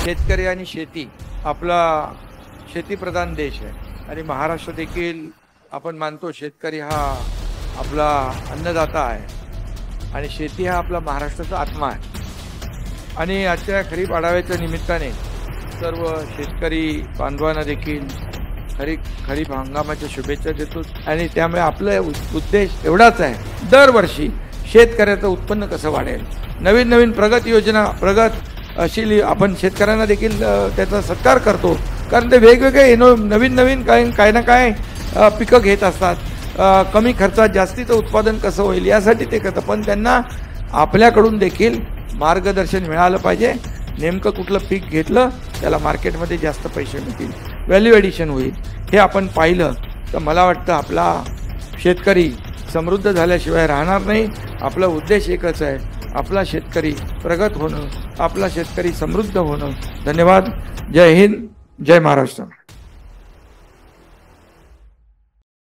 शेतकरी आणि शेती आपला शेतीप्रधान देश आहे आणि महाराष्ट्र देखील आपण मानतो शेतकरी हा आपला अन्नदाता आहे आणि शेती हा आपला महाराष्ट्राचा आत्मा आहे। आणि आजच्या खरीप आढाव्याच्या निमित्ताने सर्व शेतकरी बांधवांना देखील खरीप हंगामाच्या शुभेच्छा देतो आणि त्यामुळे आपला उद्देश एवढाच आहे, दरवर्षी शेतकऱ्याचं उत्पन्न कसं वाढेल, नवीन नवीन प्रगत योजना प्रगतशील आपण शेतकऱ्यांना देखील त्याचा सत्कार करतो, कारण ते वेगवेगळे नवीन नवीन काय ना काय पिकं घेत असतात, कमी खर्चात जास्तीचं उत्पादन कसं होईल यासाठी ते करतात। पण त्यांना आपल्याकडून देखील मार्गदर्शन मिळालं पाहिजे, नेमकं कुठलं पीक घेतलं त्याला मार्केटमध्ये जास्त पैसे मिळतील, व्हॅल्यू ॲडिशन होईल, हे आपण पाहिलं तर मला वाटतं आपला शेतकरी समृद्ध झाल्याशिवाय राहणार नाही। आपला उद्देश एकच आहे, आपला शेतकरी प्रगत होणं, आपला शेतकरी समृद्ध होणं। धन्यवाद। जय हिंद, जय महाराष्ट्र।